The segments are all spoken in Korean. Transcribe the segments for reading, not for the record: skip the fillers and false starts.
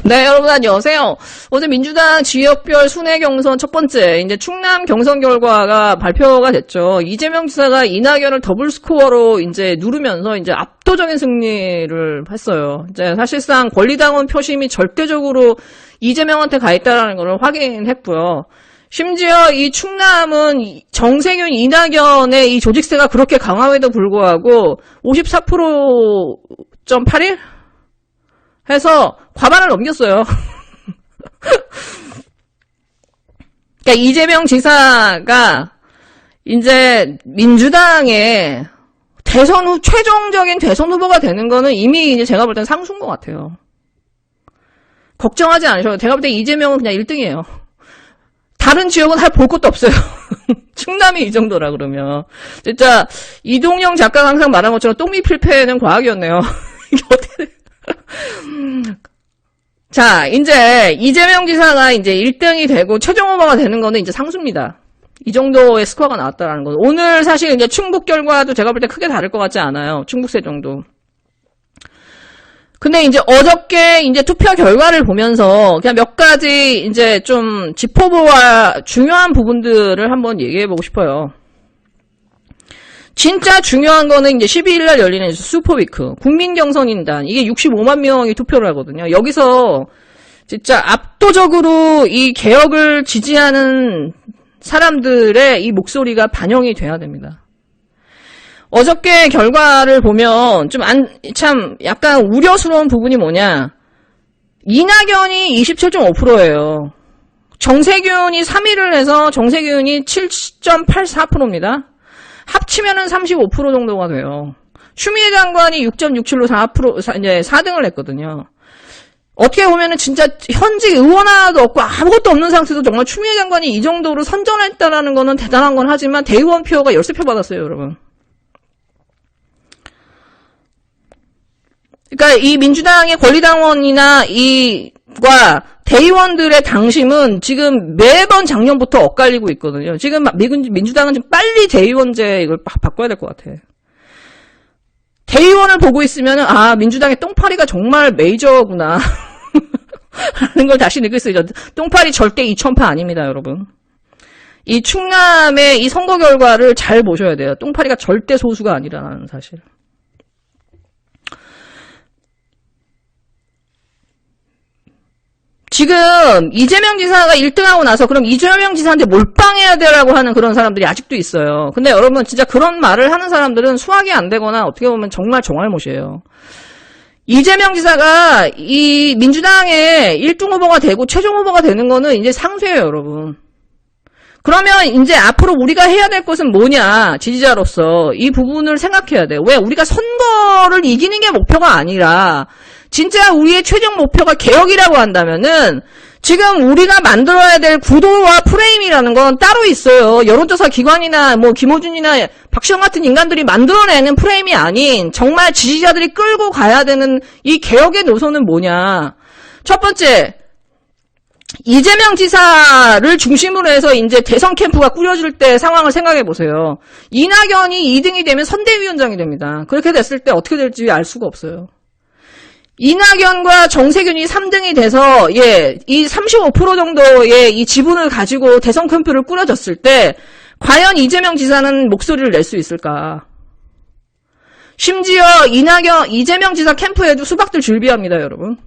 네, 여러분 안녕하세요. 어제 민주당 지역별 순회 경선 첫 번째, 이제 충남 경선 결과가 발표가 됐죠. 이재명 지사가 이낙연을 더블 스코어로 이제 누르면서 이제 압도적인 승리를 했어요. 이제 사실상 권리당원 표심이 절대적으로 이재명한테 가 있다라는 걸 확인했고요. 심지어 이 충남은 정세균, 이낙연의 이 조직세가 그렇게 강함에도 불구하고 54.81? 해서 과반을 넘겼어요. 그러니까 이재명 지사가 이제 민주당의 대선 후 최종적인 대선 후보가 되는 거는 이미 이제 제가 볼 땐 상수인 것 같아요. 걱정하지 않으셔도 제가 볼 때 이재명은 그냥 1등이에요. 다른 지역은 할 볼 것도 없어요. 충남이 이 정도라 그러면 진짜 이동영 작가가 항상 말한 것처럼 똥미필패는 과학이었네요. 이게 어떻게 자, 이제 이재명 지사가 이제 1등이 되고 최종 후보가 되는 거는 이제 상수입니다. 이 정도의 스코어가 나왔다라는 거. 오늘 사실 이제 충북 결과도 제가 볼 때 크게 다를 것 같지 않아요. 충북세 정도. 근데 이제 어저께 이제 투표 결과를 보면서 그냥 몇 가지 이제 좀 짚어보아 중요한 부분들을 한번 얘기해보고 싶어요. 진짜 중요한 거는 이제 12일날 열리는 슈퍼위크 국민경선인단 이게 65만 명이 투표를 하거든요. 여기서 진짜 압도적으로 이 개혁을 지지하는 사람들의 이 목소리가 반영이 돼야 됩니다. 어저께 결과를 보면 참 약간 우려스러운 부분이 뭐냐. 이낙연이 27.5%예요. 정세균이 3위를 해서 정세균이 7.84%입니다. 합치면은 35% 정도가 돼요. 추미애 장관이 6.67로 4등을 했거든요. 어떻게 보면은 진짜 현직 의원 하나도 없고 아무것도 없는 상태에서 정말 추미애 장관이 이 정도로 선전했다라는 거는 대단한 건 하지만 대의원 표가 13표 받았어요, 여러분. 그러니까 이 민주당의 권리당원이나 과 대의원들의 당심은 지금 매번 작년부터 엇갈리고 있거든요. 지금 민주당은 좀 빨리 대의원제 이걸 바꿔야 될 것 같아. 대의원을 보고 있으면은 민주당의 똥파리가 정말 메이저구나 하는 걸 다시 느낄 수 있죠. 똥파리 절대 2000파 아닙니다, 여러분. 이 충남의 이 선거 결과를 잘 보셔야 돼요. 똥파리가 절대 소수가 아니라는 사실. 지금 이재명 지사가 1등하고 나서 그럼 이재명 지사한테 몰빵해야 되라고 하는 그런 사람들이 아직도 있어요. 근데 여러분 진짜 그런 말을 하는 사람들은 수학이 안 되거나 어떻게 보면 정말 정알못이에요. 이재명 지사가 이 민주당의 1등 후보가 되고 최종 후보가 되는 거는 이제 상쇄예요, 여러분. 그러면 이제 앞으로 우리가 해야 될 것은 뭐냐, 지지자로서 이 부분을 생각해야 돼요. 왜? 우리가 선거를 이기는 게 목표가 아니라 진짜 우리의 최종 목표가 개혁이라고 한다면은 지금 우리가 만들어야 될 구도와 프레임이라는 건 따로 있어요. 여론조사 기관이나 뭐 김호준이나 박시영 같은 인간들이 만들어내는 프레임이 아닌 정말 지지자들이 끌고 가야 되는 이 개혁의 노선은 뭐냐. 첫 번째, 이재명 지사를 중심으로 해서 이제 대선 캠프가 꾸려질 때 상황을 생각해 보세요. 이낙연이 2등이 되면 선대위원장이 됩니다. 그렇게 됐을 때 어떻게 될지 알 수가 없어요. 이낙연과 정세균이 3등이 돼서 이 35% 정도의 이 지분을 가지고 대선 캠프를 꾸려졌을 때 과연 이재명 지사는 목소리를 낼 수 있을까? 심지어 이재명 지사 캠프에도 수박들 줄비합니다, 여러분.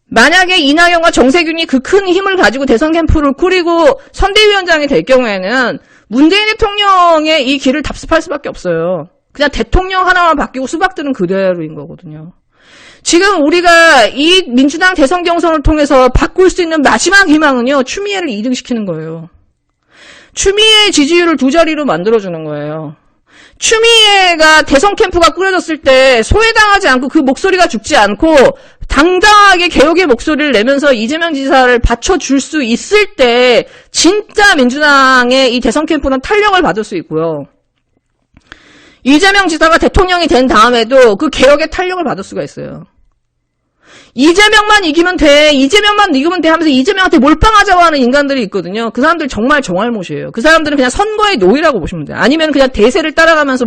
만약에 이낙연과 정세균이 그 큰 힘을 가지고 대선 캠프를 꾸리고 선대위원장이 될 경우에는 문재인 대통령의 이 길을 답습할 수밖에 없어요. 그냥 대통령 하나만 바뀌고 수박들은 그대로인 거거든요. 지금 우리가 이 민주당 대선 경선을 통해서 바꿀 수 있는 마지막 희망은요, 추미애를 2등 시키는 거예요. 추미애 지지율을 2자리로 만들어주는 거예요. 추미애가 대선 캠프가 꾸려졌을 때 소외당하지 않고 그 목소리가 죽지 않고 당당하게 개혁의 목소리를 내면서 이재명 지사를 받쳐줄 수 있을 때 진짜 민주당의 이 대선 캠프는 탄력을 받을 수 있고요. 이재명 지사가 대통령이 된 다음에도 그 개혁의 탄력을 받을 수가 있어요. 이재명만 이기면 돼, 이재명만 이기면 돼 하면서 이재명한테 몰빵하자고 하는 인간들이 있거든요. 그 사람들 정말 정알못이에요. 그 사람들은 그냥 선거의 노예라고 보시면 돼요. 아니면 그냥 대세를 따라가면서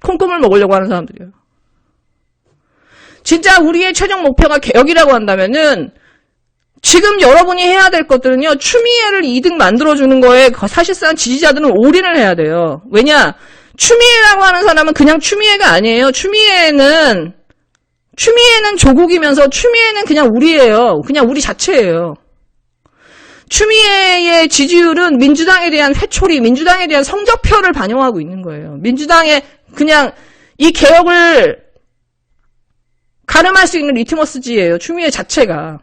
콩고물 먹으려고 하는 사람들이에요. 진짜 우리의 최종 목표가 개혁이라고 한다면은 지금 여러분이 해야 될 것들은요, 추미애를 2등 만들어주는 거에 사실상 지지자들은 올인을 해야 돼요. 왜냐? 추미애라고 하는 사람은 그냥 추미애가 아니에요. 추미애는 조국이면서 추미애는 그냥 우리예요. 그냥 우리 자체예요. 추미애의 지지율은 민주당에 대한 회초리, 민주당에 대한 성적표를 반영하고 있는 거예요. 민주당의 그냥 이 개혁을 가름할 수 있는 리트머스지예요. 추미애 자체가.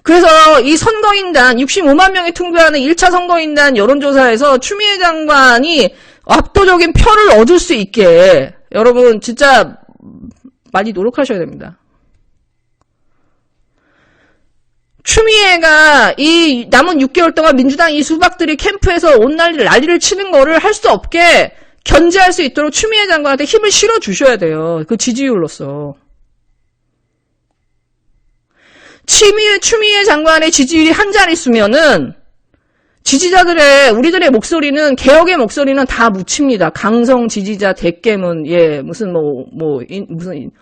그래서 이 선거인단 65만 명이 투표하는 1차 선거인단 여론조사에서 추미애 장관이 압도적인 표를 얻을 수 있게 여러분 진짜 많이 노력하셔야 됩니다. 추미애가 이 남은 6개월 동안 민주당 이 수박들이 캠프에서 온 난리를 치는 거를 할 수 없게 견제할 수 있도록 추미애 장관한테 힘을 실어주셔야 돼요. 그 지지율로서. 추미애 장관의 지지율이 한 자릿수면은 우리들의 목소리는, 개혁의 목소리는 다 묻힙니다. 강성 지지자 대깨문, 무슨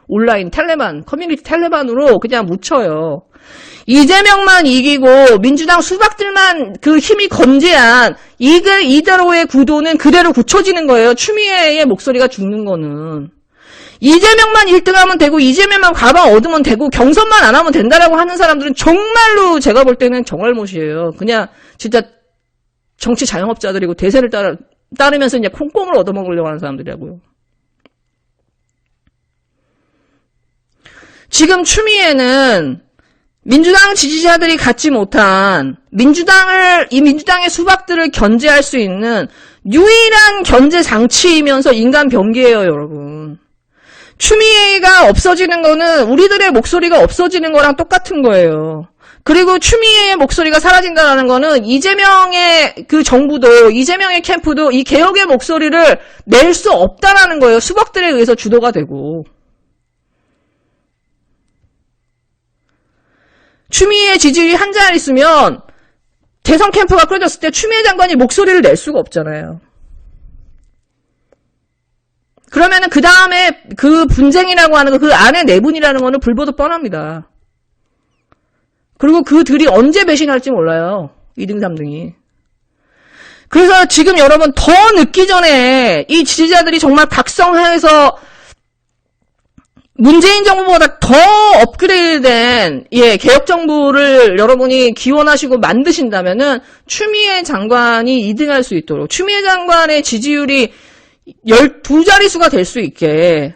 온라인 텔레만, 커뮤니티 텔레만으로 그냥 묻혀요. 이재명만 이기고 민주당 수박들만 그 힘이 건재한 이대로의 구도는 그대로 굳혀지는 거예요. 추미애의 목소리가 죽는 거는. 이재명만 1등하면 되고 이재명만 가방 얻으면 되고 경선만 안 하면 된다라고 하는 사람들은 정말로 제가 볼 때는 정말못이에요. 그냥 진짜 정치 자영업자들이고 대세를 따르면서 이제 콩콩을 얻어먹으려고 하는 사람들이라고요. 지금 추미애는 민주당 지지자들이 갖지 못한 이 민주당의 수박들을 견제할 수 있는 유일한 견제 장치이면서 인간 병기예요, 여러분. 추미애가 없어지는 거는 우리들의 목소리가 없어지는 거랑 똑같은 거예요. 그리고 추미애의 목소리가 사라진다는 거는 이재명의 그 정부도, 이재명의 캠프도 이 개혁의 목소리를 낼 수 없다라는 거예요. 수박들에 의해서 주도가 되고. 추미애 지지율이 한 자리 있으면 대선 캠프가 끌어졌을 때 추미애 장관이 목소리를 낼 수가 없잖아요. 그러면은 그 다음에 그 분쟁이라고 하는 거, 그 안에 내분이라는 거는 불보듯 뻔합니다. 그리고 그들이 언제 배신할지 몰라요. 2등, 3등이. 그래서 지금 여러분 더 늦기 전에 이 지지자들이 정말 각성해서 문재인 정부보다 더 업그레이드된 개혁 정부를 여러분이 기원하시고 만드신다면은 추미애 장관이 2등할 수 있도록, 추미애 장관의 지지율이 12자릿수가 될 수 있게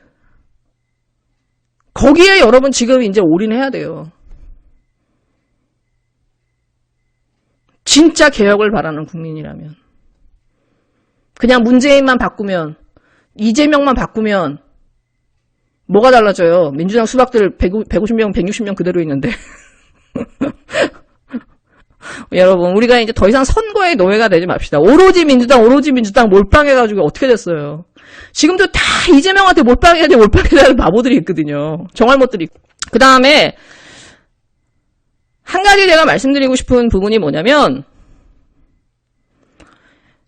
거기에 여러분 지금 이제 올인해야 돼요. 진짜 개혁을 바라는 국민이라면. 그냥 문재인만 바꾸면, 이재명만 바꾸면 뭐가 달라져요? 민주당 수박들 150명, 160명 그대로 있는데. 여러분, 우리가 이제 더 이상 선거의 노예가 되지 맙시다. 오로지 민주당 몰빵해가지고 어떻게 됐어요? 지금도 다 이재명한테 몰빵해야 돼 하는 바보들이 있거든요. 정알못들이. 그 다음에, 한 가지 제가 말씀드리고 싶은 부분이 뭐냐면,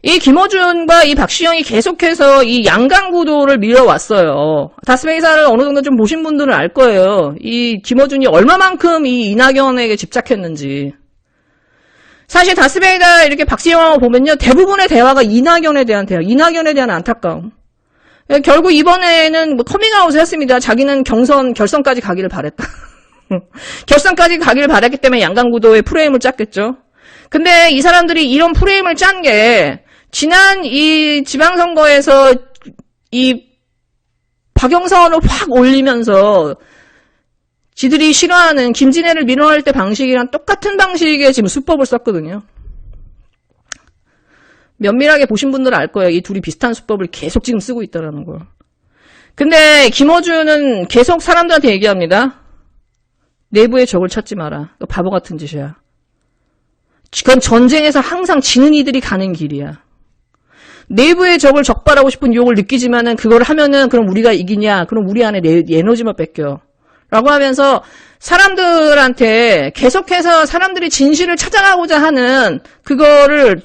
이 김어준과 이 박시영이 계속해서 이 양강구도를 밀어왔어요. 다스베이사를 어느 정도 좀 보신 분들은 알 거예요. 이 김어준이 얼마만큼 이 이낙연에게 집착했는지. 사실 다스베이다 이렇게 박시영하고 보면요, 대부분의 대화가 이낙연에 대한 대화, 이낙연에 대한 안타까움. 결국 이번에는 커밍아웃을 했습니다. 자기는 결선까지 가기를 바랬다. 결선까지 가기를 바랬기 때문에 양강구도의 프레임을 짰겠죠. 근데 이 사람들이 이런 프레임을 짠 게 지난 이 지방선거에서 이 박영선을 확 올리면서 지들이 싫어하는 김진애를 민원할 때 방식이랑 똑같은 방식의 지금 수법을 썼거든요. 면밀하게 보신 분들은 알 거예요. 이 둘이 비슷한 수법을 계속 지금 쓰고 있다는 걸. 근데 김어준은 계속 사람들한테 얘기합니다. 내부의 적을 찾지 마라. 바보 같은 짓이야. 그건 전쟁에서 항상 지는 이들이 가는 길이야. 내부의 적을 적발하고 싶은 유혹을 느끼지만은 그걸 하면은 그럼 우리가 이기냐? 그럼 우리 안에 에너지만 뺏겨. 라고 하면서 사람들한테 계속해서 사람들이 진실을 찾아가고자 하는 그거를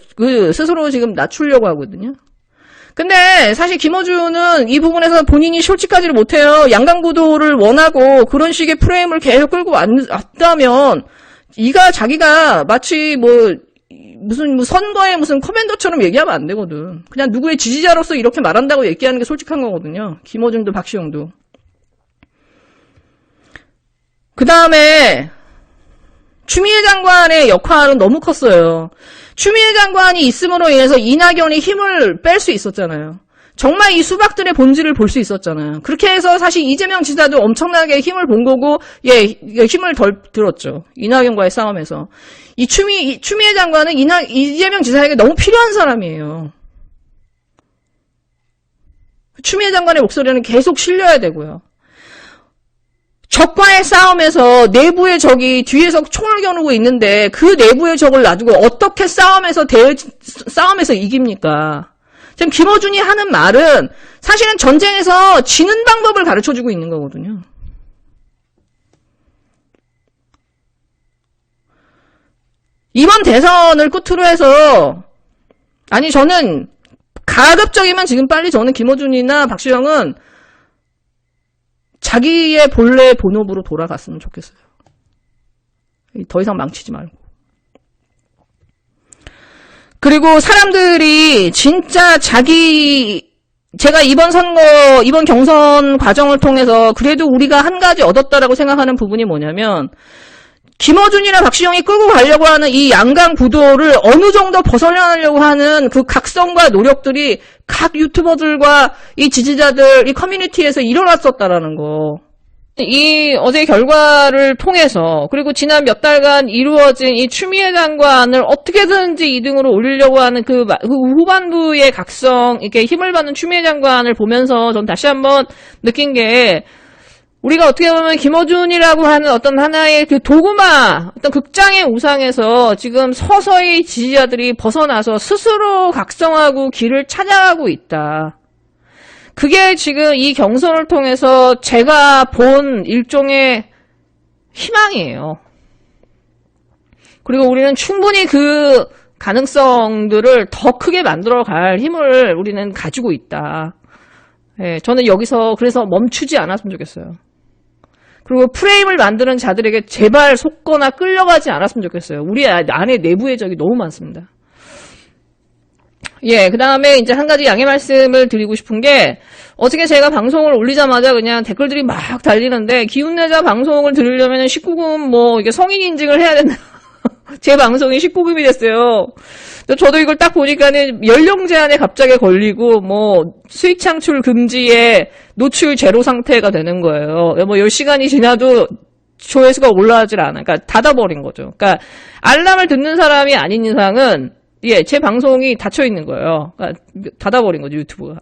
스스로 지금 낮추려고 하거든요. 근데 사실 김어준은 이 부분에서 본인이 솔직하지를 못해요. 양강구도를 원하고 그런 식의 프레임을 계속 끌고 왔다면 자기가 마치 무슨 선거에 무슨 커맨더처럼 얘기하면 안 되거든. 그냥 누구의 지지자로서 이렇게 말한다고 얘기하는 게 솔직한 거거든요. 김어준도 박시영도. 그 다음에 추미애 장관의 역할은 너무 컸어요. 추미애 장관이 있음으로 인해서 이낙연이 힘을 뺄 수 있었잖아요. 정말 이 수박들의 본질을 볼 수 있었잖아요. 그렇게 해서 사실 이재명 지사도 엄청나게 힘을 본 거고, 힘을 덜 들었죠. 이낙연과의 싸움에서. 이 추미애 장관은 이재명 지사에게 너무 필요한 사람이에요. 추미애 장관의 목소리는 계속 실려야 되고요. 적과의 싸움에서 내부의 적이 뒤에서 총을 겨누고 있는데 그 내부의 적을 놔두고 어떻게 싸움에서 이깁니까? 지금 김어준이 하는 말은 사실은 전쟁에서 지는 방법을 가르쳐주고 있는 거거든요. 이번 대선을 끝으로 해서 저는 가급적이면 지금 빨리 저는 김어준이나 박시영은 자기의 본래 본업으로 돌아갔으면 좋겠어요. 더 이상 망치지 말고. 그리고 사람들이 진짜 제가 이번 경선 과정을 통해서 그래도 우리가 한 가지 얻었다라고 생각하는 부분이 뭐냐면, 김어준이나 박시영이 끌고 가려고 하는 이 양강 구도를 어느 정도 벗어나려고 하는 그 각성과 노력들이 각 유튜버들과 이 지지자들, 이 커뮤니티에서 일어났었다라는 거. 이 어제 결과를 통해서, 그리고 지난 몇 달간 이루어진 이 추미애 장관을 어떻게든지 2등으로 올리려고 하는 그 후반부의 각성, 이렇게 힘을 받는 추미애 장관을 보면서 전 다시 한번 느낀 게, 우리가 어떻게 보면 김어준이라고 하는 어떤 하나의 그 도구마, 어떤 극장의 우상에서 지금 서서히 지지자들이 벗어나서 스스로 각성하고 길을 찾아가고 있다. 그게 지금 이 경선을 통해서 제가 본 일종의 희망이에요. 그리고 우리는 충분히 그 가능성들을 더 크게 만들어갈 힘을 우리는 가지고 있다. 저는 여기서 그래서 멈추지 않았으면 좋겠어요. 그리고 프레임을 만드는 자들에게 제발 속거나 끌려가지 않았으면 좋겠어요. 우리 안에 내부의 적이 너무 많습니다. 그 다음에 이제 한 가지 양해 말씀을 드리고 싶은 게, 어저께 제가 방송을 올리자마자 그냥 댓글들이 막 달리는데, 기운내자 방송을 들으려면 19금 이게 성인 인증을 해야 된다. 제 방송이 19금이 됐어요. 저도 이걸 딱 보니까는 연령 제한에 갑자기 걸리고, 수익 창출 금지에 노출 제로 상태가 되는 거예요. 10시간이 지나도 조회수가 올라가질 않아. 그러니까 닫아버린 거죠. 그러니까 알람을 듣는 사람이 아닌 이상은, 제 방송이 닫혀 있는 거예요. 그러니까 닫아버린 거죠, 유튜브가.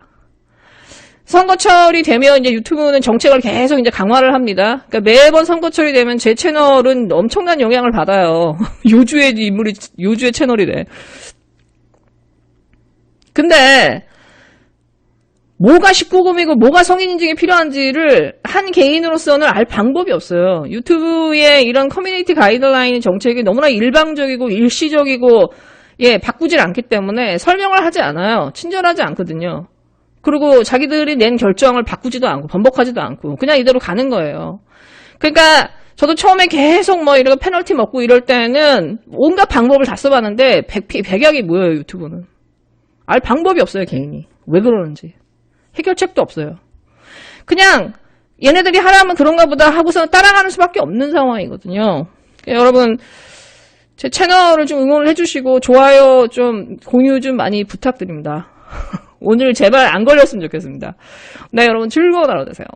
선거철이 되면 이제 유튜브는 정책을 계속 이제 강화를 합니다. 그러니까 매번 선거철이 되면 제 채널은 엄청난 영향을 받아요. 요주의 채널이래. 근데 뭐가 19금이고 뭐가 성인인증이 필요한지를 한 개인으로서는 알 방법이 없어요. 유튜브의 이런 커뮤니티 가이드라인 정책이 너무나 일방적이고 일시적이고 바꾸질 않기 때문에 설명을 하지 않아요. 친절하지 않거든요. 그리고 자기들이 낸 결정을 바꾸지도 않고 번복하지도 않고 그냥 이대로 가는 거예요. 그러니까 저도 처음에 계속 이렇게 페널티 먹고 이럴 때는 온갖 방법을 다 써봤는데 백약이 뭐예요, 유튜브는. 알 방법이 없어요, 개인이. 왜 그러는지. 해결책도 없어요. 그냥 얘네들이 하라면 그런가 보다 하고서 따라가는 수밖에 없는 상황이거든요. 여러분, 제 채널을 좀 응원을 해주시고 좋아요 좀 공유 좀 많이 부탁드립니다. 오늘 제발 안 걸렸으면 좋겠습니다. 네, 여러분 즐거운 하루 되세요.